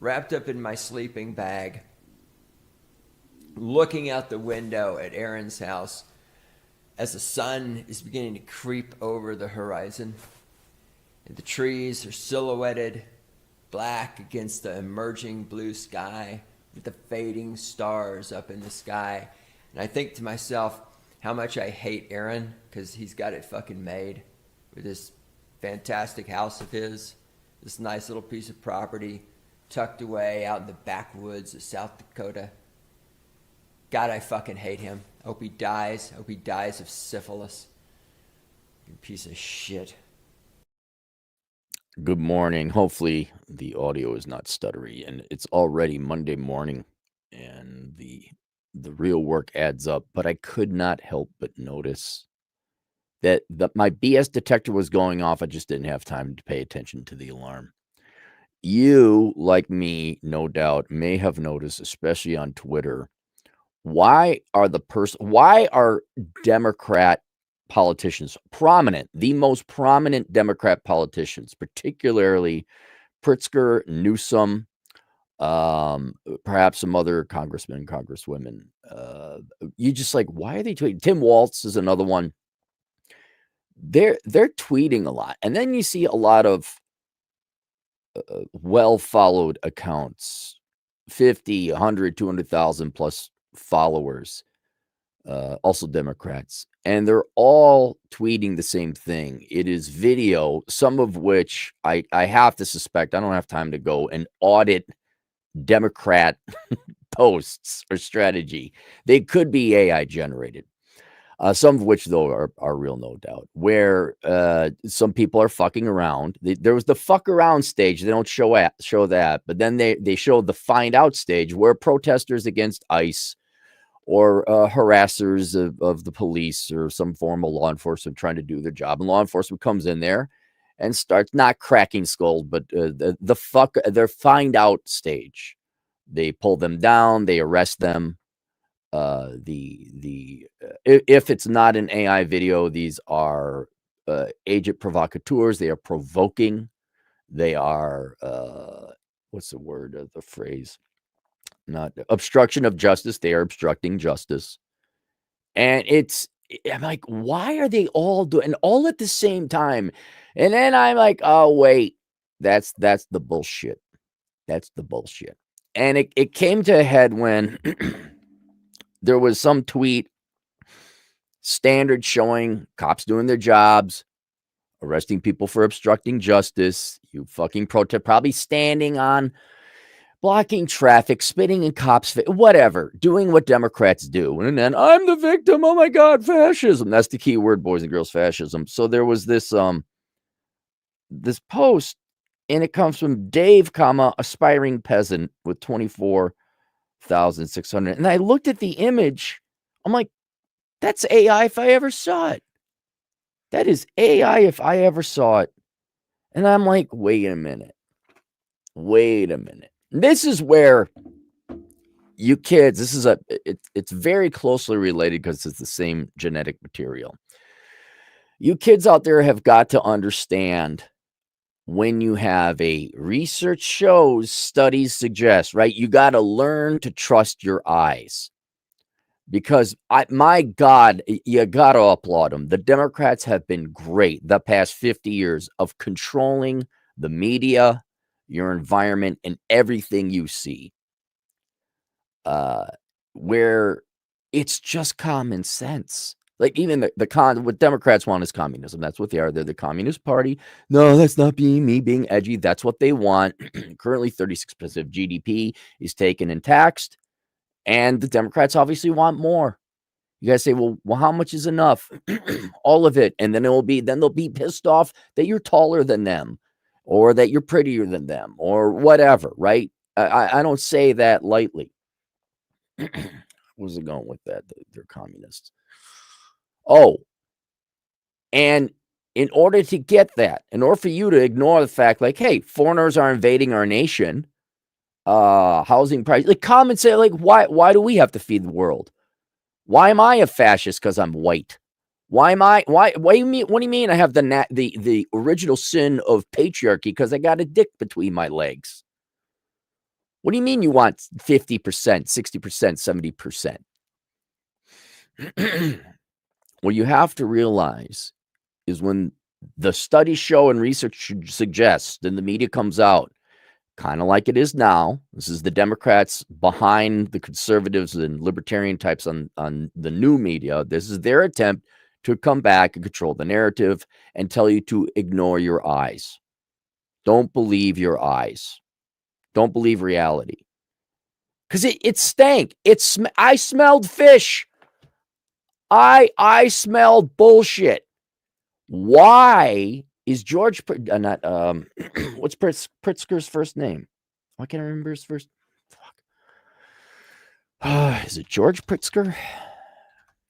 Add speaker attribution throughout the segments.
Speaker 1: wrapped up in my sleeping bag, looking out the window at Aaron's house as the sun is beginning to creep over the horizon. And the trees are silhouetted black against the emerging blue sky with the fading stars up in the sky. And I think to myself how much I hate Aaron because he's got it fucking made with this fantastic house of his, this nice little piece of property tucked away out in the backwoods of South Dakota. God, I fucking hate him. I hope he dies. I hope he dies of syphilis. You piece of shit.
Speaker 2: Good morning. Hopefully the audio is not stuttery, and it's already Monday morning, and the real work adds up. But I could not help but notice that my BS detector was going off. I just didn't have time to pay attention to the alarm. You, like me, no doubt, may have noticed, especially on Twitter, why are Democrat politicians prominent, the most prominent Democrat politicians, particularly Pritzker, Newsom, perhaps some other congressmen, congresswomen. You just like, why are they tweeting? Tim Walz is another one. They're tweeting a lot, and then you see a lot of well followed accounts, 50, 100, 200,000 plus followers, also Democrats, and they're all tweeting the same thing. It is video, some of which I have to suspect. I don't have time to go and audit Democrat posts or strategy. They could be AI generated. Some of which, though, are real, no doubt, where some people are fucking around. There was the fuck around stage. They don't show that, but then they showed the find out stage where protesters against ICE or harassers of the police or some form of law enforcement trying to do their job. And law enforcement comes in there and starts not cracking skulls, but their find out stage. They pull them down, they arrest them. If it's not an AI video, these are agent provocateurs. They are provoking. They are what's the word of the phrase? Not obstruction of justice. They are obstructing justice. And I'm like, why are they all doing all at the same time? And then I'm like, oh wait, that's the bullshit. That's the bullshit. And it came to a head when there was some tweet standard showing cops doing their jobs, arresting people for obstructing justice. You fucking protest, probably standing on blocking traffic, spitting in cops' face, whatever, doing what Democrats do. And then I'm the victim. Oh my God, fascism. That's the key word, boys and girls, fascism. So there was this post, and it comes from Dave, aspiring peasant with 24,600. And I looked at the image. I'm like, that's AI if I ever saw it. That is AI if I ever saw it. And I'm like, wait a minute. This is where you kids, it's very closely related because it's the same genetic material. You kids out there have got to understand when you have a research shows, studies suggest, right? You got to learn to trust your eyes. Because my God, you got to applaud them. The Democrats have been great the past 50 years of controlling the media, your environment, and everything you see. Where it's just common sense. Like even what Democrats want is communism. That's what they are. They're the Communist Party. No, that's not me being edgy. That's what they want. Currently, 36% of GDP is taken and taxed. And the Democrats obviously want more. You guys say, well, how much is enough? All of it. And then they'll be pissed off that you're taller than them or that you're prettier than them or whatever, right? I don't say that lightly. Where's it going with that? They're communists. Oh, and in order to get that, in order for you to ignore the fact, like, hey, foreigners are invading our nation, housing price, like common say, like, why do we have to feed the world? Why am I a fascist? Because I'm white. Why do you mean I have the original sin of patriarchy because I got a dick between my legs? What do you mean you want 50%, 60%, 70%? What you have to realize is when the studies show and research suggests, then the media comes out, kind of like it is now. This is the Democrats behind the conservatives and libertarian types on the new media. This is their attempt to come back and control the narrative and tell you to ignore your eyes. Don't believe your eyes. Don't believe reality. Because it stank. I smelled fish. I smelled bullshit. Why is George not what's Pritzker's first name? Why can't I remember his first? Fuck. Is it George Pritzker?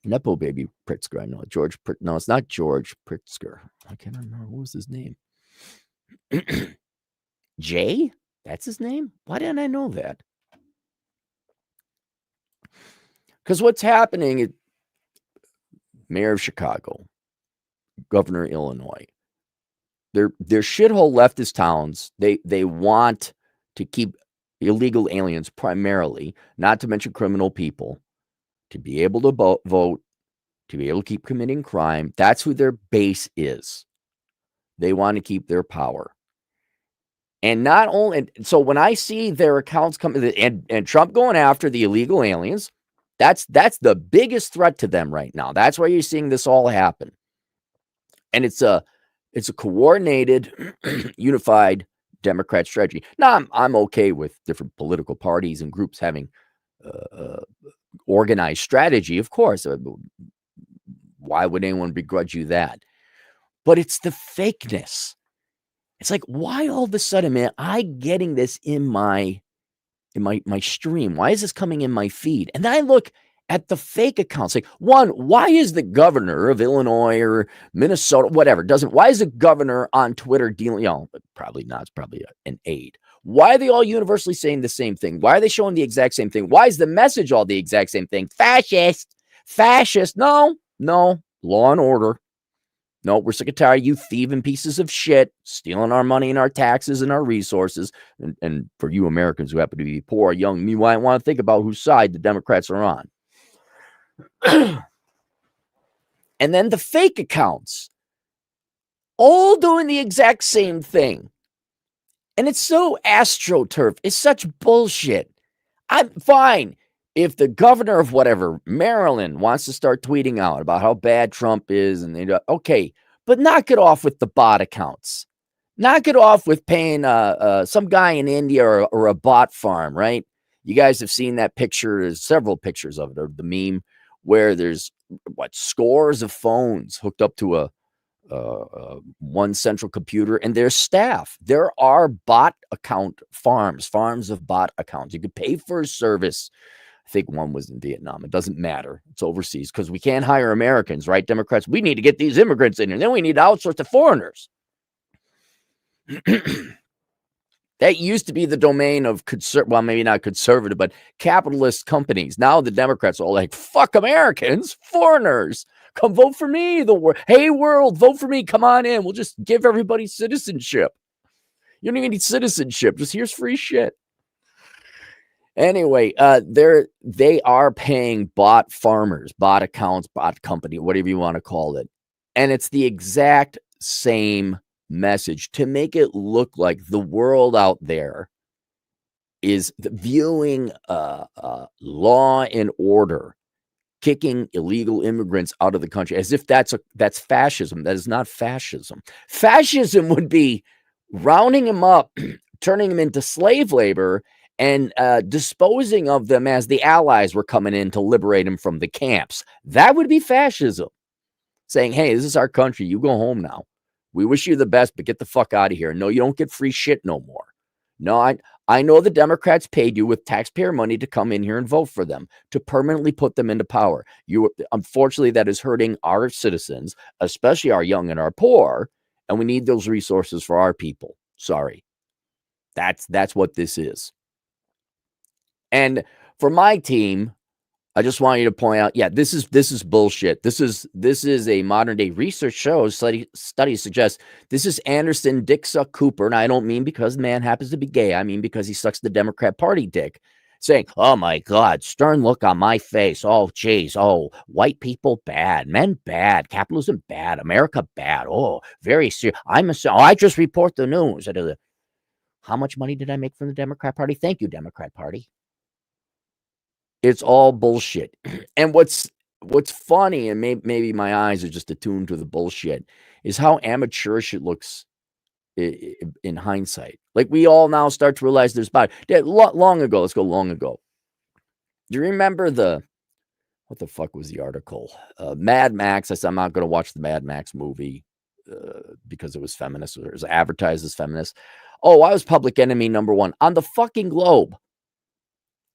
Speaker 2: Nepo baby Pritzker. I know George. No, it's not George Pritzker. I can't remember what was his name. Jay? That's his name? Why didn't I know that? Because what's happening? Mayor of Chicago, Governor of Illinois. They're shithole leftist towns. They want to keep illegal aliens primarily, not to mention criminal people, to be able to vote, to be able to keep committing crime. That's who their base is. They want to keep their power. And not only, so when I see their accounts coming and Trump going after the illegal aliens, that's the biggest threat to them right now. That's why you're seeing this all happen. And it's a coordinated, unified Democrat strategy. Now, I'm okay with different political parties and groups having organized strategy, of course. Why would anyone begrudge you that? But it's the fakeness. It's like, why all of a sudden, man, I getting this in my stream? Why is this coming in my feed? And then I look at the fake accounts. Like, one, why is the governor of Illinois or Minnesota, whatever, why is the governor on Twitter dealing, probably not, it's probably an aide. Why are they all universally saying the same thing? Why are they showing the exact same thing? Why is the message all the exact same thing? Fascist. No, law and order. No, we're sick and tired of you thieving pieces of shit, stealing our money and our taxes and our resources. And for you Americans who happen to be poor, young, you might want to think about whose side the Democrats are on. And then the fake accounts, all doing the exact same thing. And it's so astroturf. It's such bullshit. I'm fine. If the governor of whatever, Maryland, wants to start tweeting out about how bad Trump is, and they okay, but knock it off with the bot accounts. Knock it off with paying some guy in India or a bot farm, right? You guys have seen that picture. There's several pictures of it, or the meme where there's scores of phones hooked up to a one central computer and their staff. There are bot account farms of bot accounts. You could pay for a service. I think one was in Vietnam. It doesn't matter. It's overseas because we can't hire Americans, right? Democrats, we need to get these immigrants in here. Then we need to outsource to foreigners. That used to be the domain of well, maybe not conservative, but capitalist companies. Now the Democrats are all like, fuck Americans, foreigners. Come vote for me. Hey, world, vote for me. Come on in. We'll just give everybody citizenship. You don't even need citizenship. Just here's free shit. Anyway, they are paying bot farmers, bot accounts, bot company, whatever you want to call it. And it's the exact same message to make it look like the world out there is viewing law and order, kicking illegal immigrants out of the country as if that's fascism. That is not fascism. Fascism would be rounding them up, turning them into slave labor, and disposing of them as the allies were coming in to liberate them from the camps. That would be fascism. Saying, hey, this is our country. You go home now. We wish you the best, but get the fuck out of here. No, you don't get free shit no more. No, I know the Democrats paid you with taxpayer money to come in here and vote for them, to permanently put them into power. Unfortunately, that is hurting our citizens, especially our young and our poor, and we need those resources for our people. Sorry. That's what this is. And for my team, I just want you to point out, yeah, this is bullshit. This is a modern day research shows studies suggest this is Anderson dick suck Cooper, and I don't mean because the man happens to be gay. I mean because he sucks the Democrat Party dick, saying, "Oh my God, stern look on my face. Oh geez, oh white people bad, men bad, capitalism bad, America bad. Oh very serious. I just report the news." How much money did I make from the Democrat Party? Thank you, Democrat Party. It's all bullshit. And what's funny, and maybe my eyes are just attuned to the bullshit, is how amateurish it looks in hindsight. Like we all now start to realize there's bad. Long ago, let's go long ago. Do you remember what the fuck was the article? Mad Max. I said I'm not going to watch the Mad Max movie because it was feminist or it was advertised as feminist. Oh, I was public enemy number one on the fucking globe.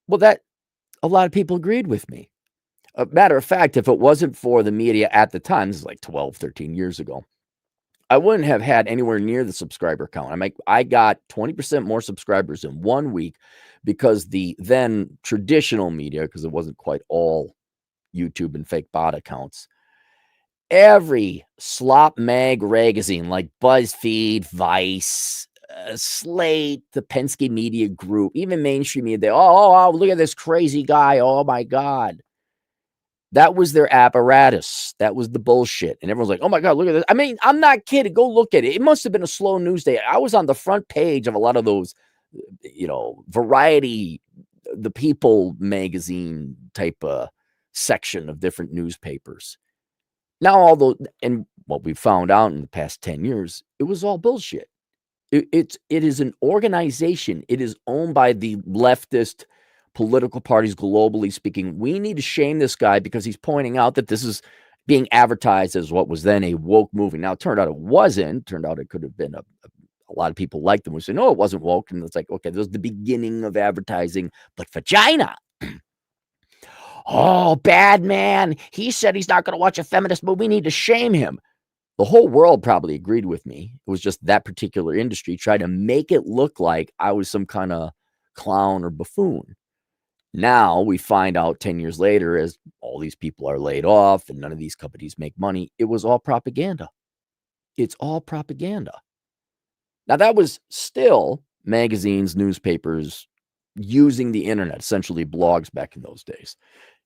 Speaker 2: Well, that a lot of people agreed with me. Matter of fact, if it wasn't for the media at the time, this is like 12, 13 years ago, I wouldn't have had anywhere near the subscriber count. I got 20% more subscribers in 1 week because the then traditional media, because it wasn't quite all YouTube and fake bot accounts, every slop mag magazine like BuzzFeed, Vice, Slate, the Penske Media Group, even mainstream media, they, oh, look at this crazy guy. Oh my God. That was their apparatus. That was the bullshit. And everyone's like, oh my God, look at this. I mean, I'm not kidding. Go look at it. It must have been a slow news day. I was on the front page of a lot of those, Variety, the People magazine type section of different newspapers. Now, and what we found out in the past 10 years, it was all bullshit. It is an organization. It is owned by the leftist political parties globally speaking. We need to shame this guy because he's pointing out that this is being advertised as what was then a woke movie. Now, it turned out it wasn't. Turned out it could have been a lot of people liked them. We say, no, it wasn't woke. And it's like, okay, this was the beginning of advertising, but vagina. Oh, bad man. He said he's not going to watch a feminist movie. We need to shame him. The whole world probably agreed with me. It was just that particular industry tried to make it look like I was some kind of clown or buffoon. Now we find out 10 years later, as all these people are laid off and none of these companies make money, it was all propaganda. It's all propaganda. Now that was still magazines, newspapers using the internet, essentially blogs back in those days.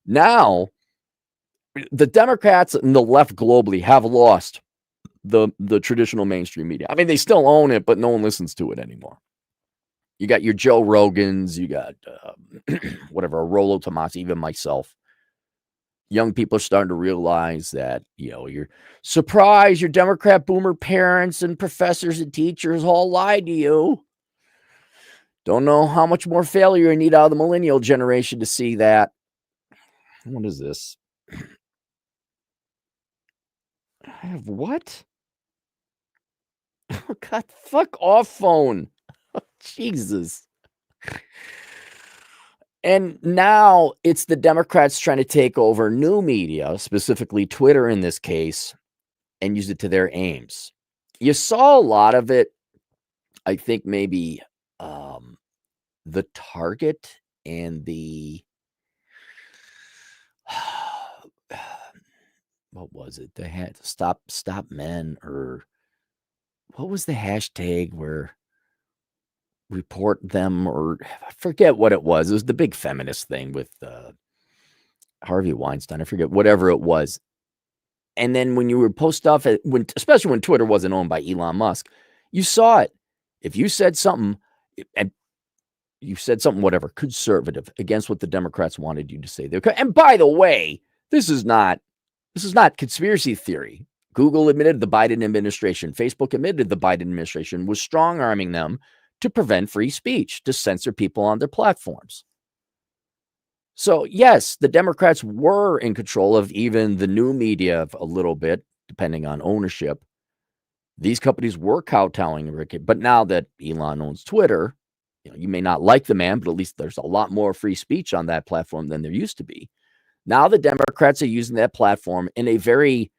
Speaker 2: Now the Democrats and the left globally have lost the traditional mainstream media. I mean, they still own it, but no one listens to it anymore. You got your Joe Rogans, you got whatever, Rollo Tomassi, even myself. Young people are starting to realize that, you're surprised your Democrat boomer parents and professors and teachers all lied to you. Don't know how much more failure you need out of the millennial generation to see that. What is this? I have what? Oh, God, fuck off phone. Jesus. And now it's the Democrats trying to take over new media, specifically Twitter in this case, and use it to their aims. You saw a lot of it, I think maybe the Target and the what was it? They had stop men, or what was the hashtag where report them, or I forget what it was. It was the big feminist thing with Harvey Weinstein. I forget, whatever it was. And then when you would post stuff, especially when Twitter wasn't owned by Elon Musk, you saw it. If you said something, and you said something, whatever, conservative against what the Democrats wanted you to say. And by the way, this is not conspiracy theory. Google admitted the Biden administration, Facebook admitted the Biden administration was strong arming them to prevent free speech, to censor people on their platforms. So yes, the Democrats were in control of even the new media a little bit, depending on ownership. These companies were kowtowing, but now that Elon owns Twitter, you may not like the man, but at least there's a lot more free speech on that platform than there used to be. Now the Democrats are using that platform in a very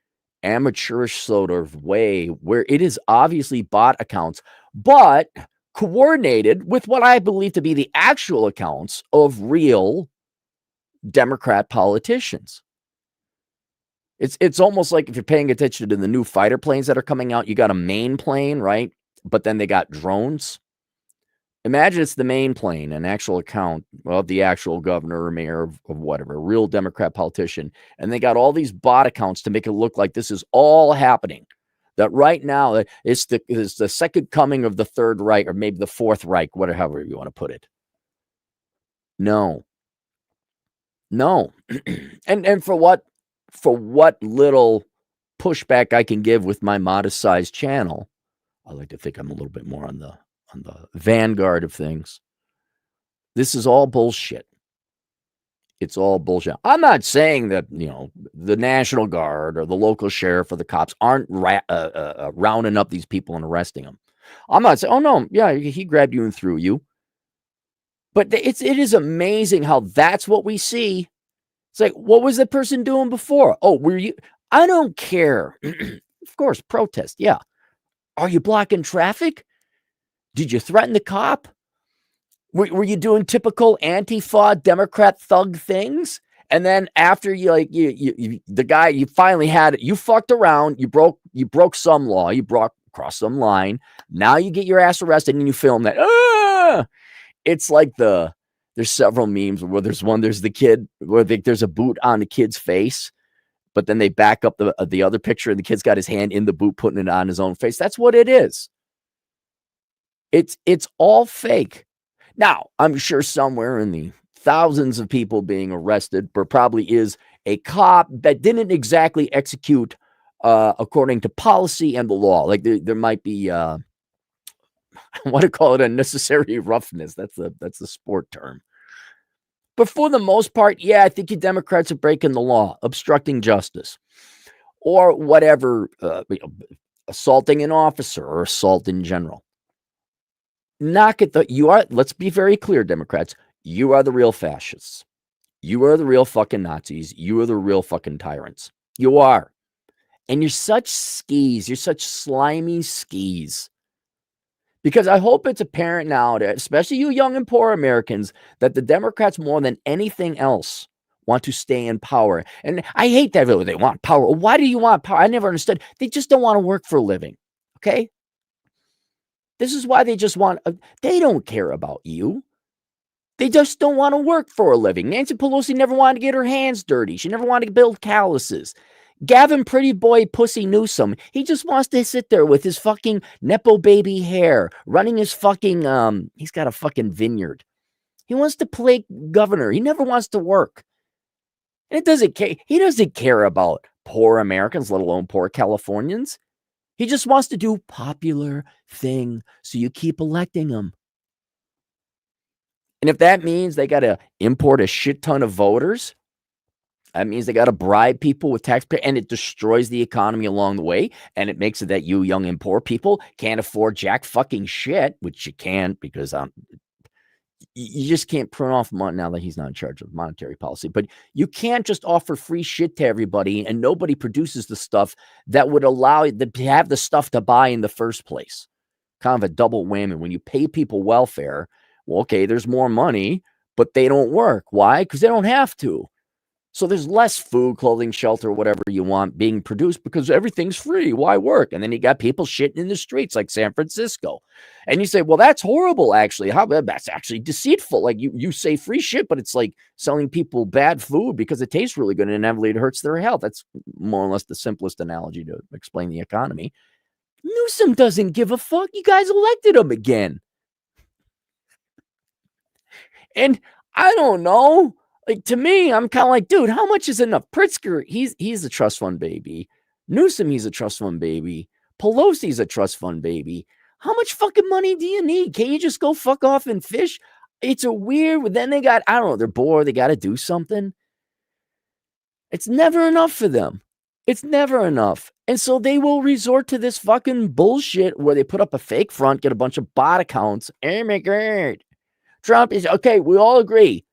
Speaker 2: amateurish sort of way where it is obviously bot accounts, but coordinated with what I believe to be the actual accounts of real Democrat politicians. It's almost like if you're paying attention to the new fighter planes that are coming out, you got a main plane, right? But then they got drones. Imagine it's the main plane, an actual account of the actual governor or mayor of whatever, a real Democrat politician. And they got all these bot accounts to make it look like this is all happening. That right now it's the second coming of the Third Reich, or maybe the Fourth Reich, whatever, however you want to put it. No. And for what little pushback I can give with my modest sized channel, I like to think I'm a little bit more on the vanguard of things. This is all bullshit. It's all bullshit. I'm not saying that, the National Guard or the local sheriff or the cops aren't rounding up these people and arresting them. I'm not saying, oh no, yeah, he grabbed you and threw you. But it is amazing how that's what we see. It's like, what was the person doing before? Oh, were you? I don't care. Of course, protest. Yeah. Are you blocking traffic? Did you threaten the cop? Were you doing typical Antifa Democrat thug things? And then after the guy, you finally had it, you fucked around, you broke some law, crossed some line. Now you get your ass arrested and you film that. It's like there's several memes where there's the kid where there's a boot on the kid's face, but then they back up the other picture and the kid's got his hand in the boot, putting it on his own face. That's what it is. It's all fake. Now, I'm sure somewhere in the thousands of people being arrested, there probably is a cop that didn't exactly execute according to policy and the law. Like there might be, I want to call it a necessary roughness. That's the sport term. But for the most part, yeah, I think you Democrats are breaking the law, obstructing justice, or whatever, assaulting an officer or assault in general. Let's be very clear, Democrats, you are the real fascists. You are the real fucking Nazis. You are the real fucking tyrants. You are. And you're such skis. You're such slimy skis. Because I hope it's apparent now, especially you young and poor Americans, that the Democrats more than anything else want to stay in power. And I hate that they want power. Why do you want power? I never understood. They just don't want to work for a living. Okay? This is why they just want, they don't care about you. They just don't want to work for a living. Nancy Pelosi never wanted to get her hands dirty. She never wanted to build calluses. Gavin Pretty Boy Pussy Newsom, he just wants to sit there with his fucking Nepo baby hair, running his fucking, he's got a fucking vineyard. He wants to play governor. He never wants to work. And he doesn't care about poor Americans, let alone poor Californians. He just wants to do popular thing, so you keep electing him. And if that means they got to import a shit ton of voters, that means they got to bribe people with taxpayer, and it destroys the economy along the way, and it makes it that you young and poor people can't afford jack fucking shit, which you can't because you just can't print off money now that he's not in charge of monetary policy. But you can't just offer free shit to everybody and nobody produces the stuff that would allow you to have the stuff to buy in the first place. Kind of a double whammy. When you pay people welfare, well, okay, there's more money, but they don't work. Why? Because they don't have to. So there's less food, clothing, shelter, whatever you want being produced because everything's free. Why work? And then you got people shitting in the streets like San Francisco. And you say, well, that's horrible, actually. That's actually deceitful. Like you say free shit, but it's like selling people bad food because it tastes really good and inevitably it hurts their health. That's more or less the simplest analogy to explain the economy. Newsom doesn't give a fuck. You guys elected him again. And I don't know. Like, to me, I'm kind of like, dude, how much is enough? Pritzker, he's a trust fund baby. Newsom, he's a trust fund baby. Pelosi's a trust fund baby. How much fucking money do you need? Can't you just go fuck off and fish? It's a weird, then they got, I don't know, they're bored. They got to do something. It's never enough for them. It's never enough. And so they will resort to this fucking bullshit where they put up a fake front, get a bunch of bot accounts. Oh my God. Trump is, okay, we all agree.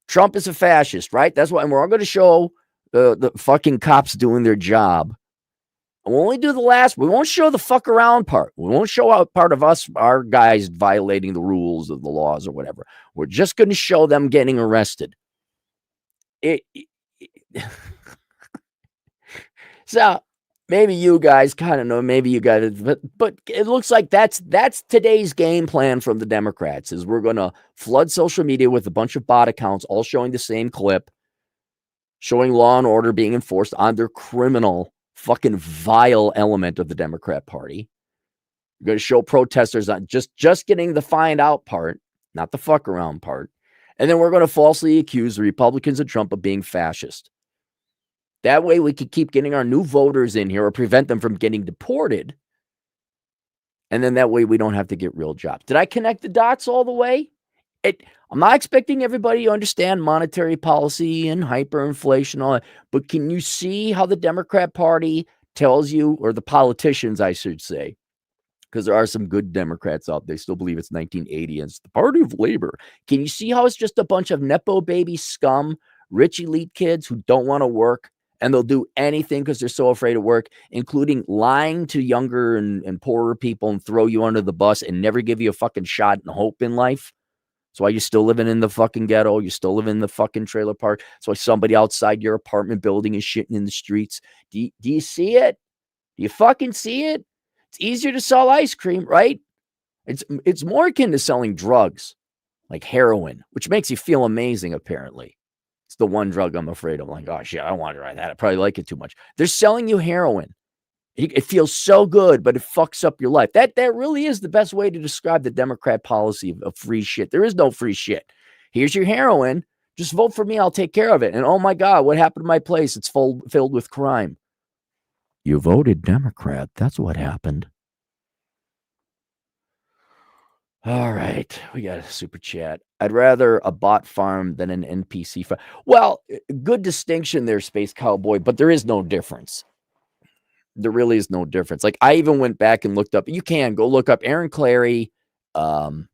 Speaker 2: Trump is a fascist, right? That's why, and we're all going to show the fucking cops doing their job. And we'll only do the last. We won't show the fuck around part. We won't show out part of us, our guys violating the rules of the laws or whatever. We're just going to show them getting arrested. it so maybe you guys kind of know, maybe you guys, but it looks like that's today's game plan from the Democrats is we're going to flood social media with a bunch of bot accounts all showing the same clip, showing law and order being enforced on their criminal, fucking vile element of the Democrat Party. You're going to show protesters on just getting the find out part, not the fuck around part. And then we're going to falsely accuse the Republicans and Trump of being fascist. That way we could keep getting our new voters in here or prevent them from getting deported. And then that way we don't have to get real jobs. Did I connect the dots all the way? I'm not expecting everybody to understand monetary policy and hyperinflation and all that, but can you see how the Democrat Party tells you, or the politicians, I should say, because there are some good Democrats out there, they still believe it's 1980 and it's the party of labor. Can you see how it's just a bunch of Nepo baby scum, rich elite kids who don't want to work, and they'll do anything because they're so afraid of work, including lying to younger and poorer people and throw you under the bus and never give you a fucking shot and hope in life? That's why you're still living in the fucking ghetto. You're still living in the fucking trailer park. That's why somebody outside your apartment building is shitting in the streets. Do you see it? Do you fucking see it? It's easier to sell ice cream, right? It's more akin to selling drugs, like heroin, which makes you feel amazing, apparently. It's the one drug I'm afraid of. Like, oh, shit, I don't want to try that. I probably like it too much. They're selling you heroin. It feels so good, but it fucks up your life. That really is the best way to describe the Democrat policy of free shit. There is no free shit. Here's your heroin. Just vote for me. I'll take care of it. And oh my God, what happened to my place? It's filled with crime. You voted Democrat. That's what happened. All right. We got a super chat. I'd rather a bot farm than an NPC farm. Well, good distinction there, Space Cowboy, but there is no difference. There really is no difference. Like, I even went back and looked up. You can go look up Aaron Clary, Mad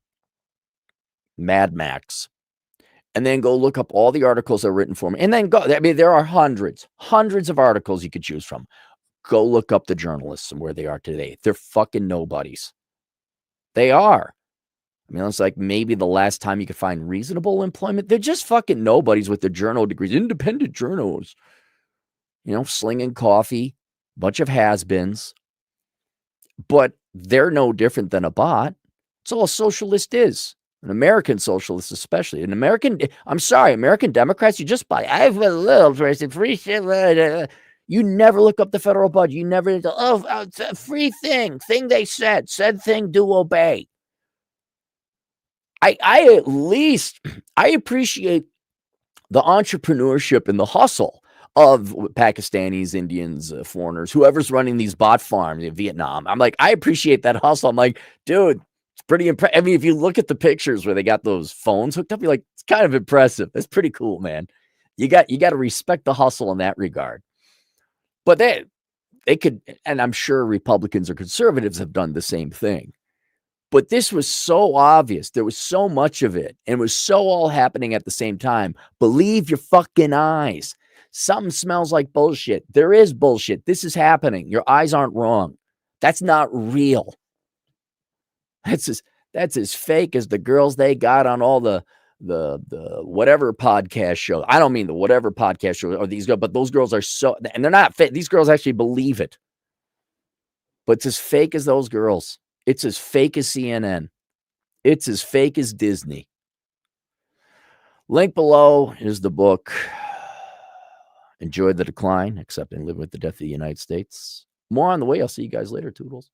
Speaker 2: Max, and then go look up all the articles that are written for me. And then go. I mean, there are hundreds of articles you could choose from. Go look up the journalists and where they are today. They're fucking nobodies. They are. I mean, it's like maybe the last time you could find reasonable employment. They're just fucking nobodies with their journal degrees, independent journals, slinging coffee, bunch of has-beens. But they're no different than a bot. It's all a socialist is. An American socialist, especially. American Democrats, you just buy. I have a little free shit. You never look up the federal budget. You never, it's a free thing they said, thing, do obey. I appreciate the entrepreneurship and the hustle of Pakistanis, Indians, foreigners, whoever's running these bot farms in Vietnam. I'm like, I appreciate that hustle. I'm like, dude, it's pretty impressive. I mean, if you look at the pictures where they got those phones hooked up, you're like, it's kind of impressive. That's pretty cool, man. You got to respect the hustle in that regard. But they could, and I'm sure Republicans or conservatives have done the same thing. But this was so obvious. There was so much of it. And it was so all happening at the same time. Believe your fucking eyes. Something smells like bullshit. There is bullshit. This is happening. Your eyes aren't wrong. That's not real. That's as fake as the girls they got on all the whatever podcast show. I don't mean the whatever podcast show or these girls, but those girls are so, and they're not fake. These girls actually believe it. But it's as fake as those girls. It's as fake as CNN. It's as fake as Disney. Link below is the book. Enjoy the Decline, Accepting Living with the Death of the United States. More on the way. I'll see you guys later, Toodles.